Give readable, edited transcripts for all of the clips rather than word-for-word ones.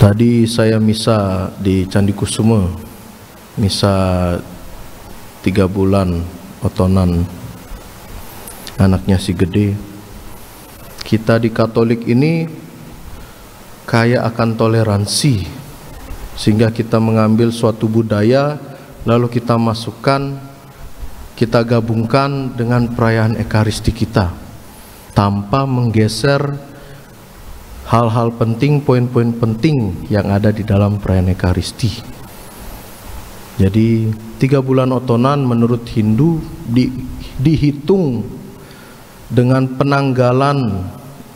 Tadi saya misa di Candi Kusuma, misa 3 bulan otonan anaknya si gede. Kita di Katolik ini kaya akan toleransi, sehingga kita mengambil suatu budaya lalu kita masukkan, kita gabungkan dengan perayaan Ekaristi kita tanpa menggeser hal-hal penting, poin-poin penting yang ada di dalam perayaan Ekaristi. Jadi 3 bulan otonan menurut Hindu dihitung dengan penanggalan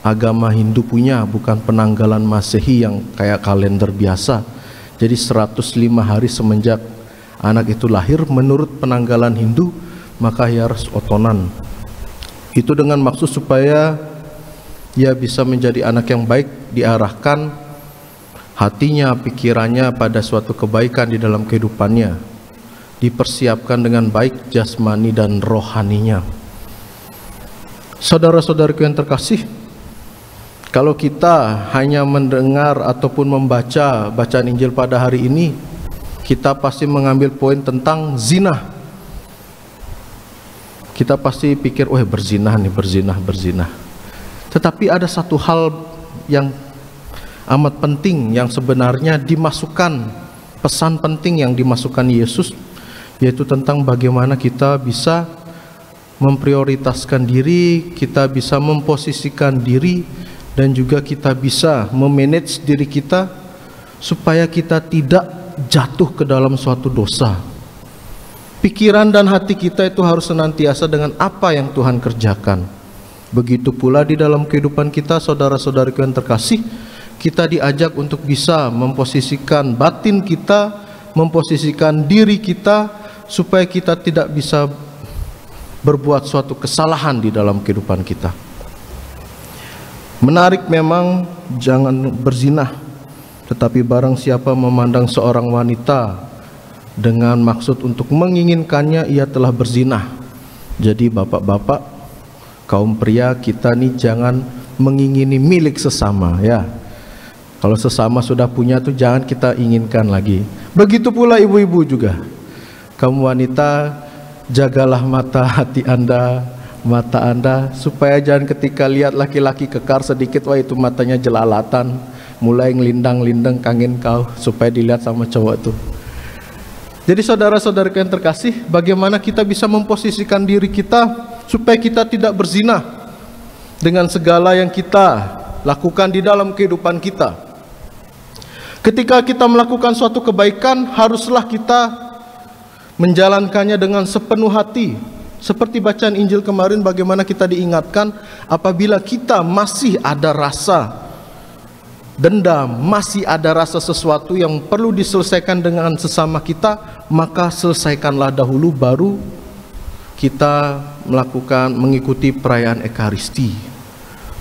agama Hindu punya, bukan penanggalan Masehi yang kayak kalender biasa. Jadi 105 hari semenjak anak itu lahir menurut penanggalan Hindu, maka ia harus otonan. Itu dengan maksud supaya ia bisa menjadi anak yang baik, diarahkan hatinya, pikirannya pada suatu kebaikan di dalam kehidupannya, dipersiapkan dengan baik jasmani dan rohaninya. Saudara-saudaraku yang terkasih, kalau kita hanya mendengar ataupun membaca bacaan Injil pada hari ini, kita pasti mengambil poin tentang zina. Kita pasti pikir, wah berzinah nih, berzinah. Tetapi ada satu hal yang amat penting yang sebenarnya dimasukkan, pesan penting yang dimasukkan Yesus, yaitu tentang bagaimana kita bisa memprioritaskan diri, kita bisa memposisikan diri, dan juga kita bisa memanage diri kita supaya kita tidak jatuh ke dalam suatu dosa. Pikiran dan hati kita itu harus senantiasa dengan apa yang Tuhan kerjakan. Begitu pula di dalam kehidupan kita, saudara-saudariku yang terkasih, kita diajak untuk bisa memposisikan batin kita, memposisikan diri kita, supaya kita tidak bisa berbuat suatu kesalahan di dalam kehidupan kita. Menarik memang, jangan berzinah, tetapi barang siapa memandang seorang wanita dengan maksud untuk menginginkannya, ia telah berzinah. Jadi bapak-bapak, kaum pria kita nih jangan mengingini milik sesama ya. Kalau sesama sudah punya tuh jangan kita inginkan lagi. Begitu pula ibu-ibu juga. Kamu wanita, jagalah mata anda supaya jangan ketika lihat laki-laki kekar sedikit, wah itu matanya jelalatan, mulai ngelindang-lindang kangen kau supaya dilihat sama cowok tuh. Jadi saudara-saudara yang terkasih, bagaimana kita bisa memposisikan diri kita supaya kita tidak berzina dengan segala yang kita lakukan di dalam kehidupan kita. Ketika kita melakukan suatu kebaikan, haruslah kita menjalankannya dengan sepenuh hati. Seperti bacaan Injil kemarin, bagaimana kita diingatkan apabila kita masih ada rasa dendam, masih ada rasa sesuatu yang perlu diselesaikan dengan sesama kita, maka selesaikanlah dahulu, baru kita mengikuti perayaan Ekaristi.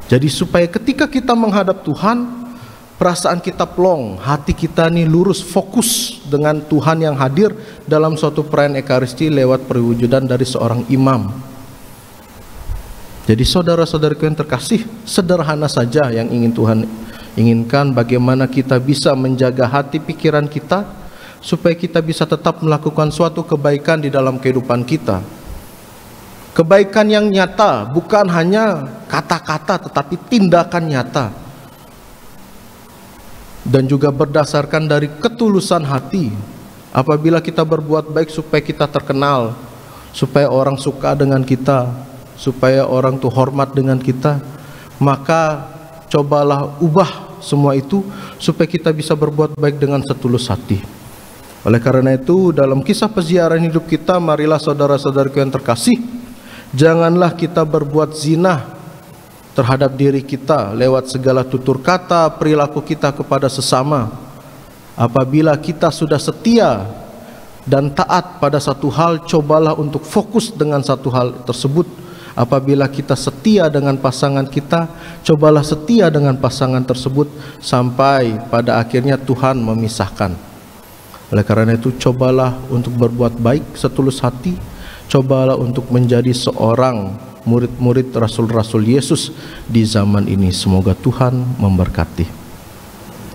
Jadi supaya ketika kita menghadap Tuhan, perasaan kita plong, hati kita nih lurus, fokus dengan Tuhan yang hadir dalam suatu perayaan Ekaristi lewat perwujudan dari seorang imam. Jadi saudara-saudaraku yang terkasih, sederhana saja yang ingin Tuhan inginkan, bagaimana kita bisa menjaga hati pikiran kita supaya kita bisa tetap melakukan suatu kebaikan di dalam kehidupan kita. Kebaikan yang nyata, bukan hanya kata-kata tetapi tindakan nyata, dan juga berdasarkan dari ketulusan hati. Apabila kita berbuat baik supaya kita terkenal, supaya orang suka dengan kita, supaya orang tuh hormat dengan kita, maka cobalah ubah semua itu supaya kita bisa berbuat baik dengan setulus hati. Oleh karena itu, dalam kisah peziarahan hidup kita, marilah saudara-saudariku yang terkasih, janganlah kita berbuat zina terhadap diri kita lewat segala tutur kata, perilaku kita kepada sesama. Apabila kita sudah setia dan taat pada satu hal, cobalah untuk fokus dengan satu hal tersebut. Apabila kita setia dengan pasangan kita, cobalah setia dengan pasangan tersebut sampai pada akhirnya Tuhan memisahkan. Oleh karena itu, cobalah untuk berbuat baik setulus hati, cobalah untuk menjadi seorang murid-murid Rasul-Rasul Yesus di zaman ini. Semoga Tuhan memberkati.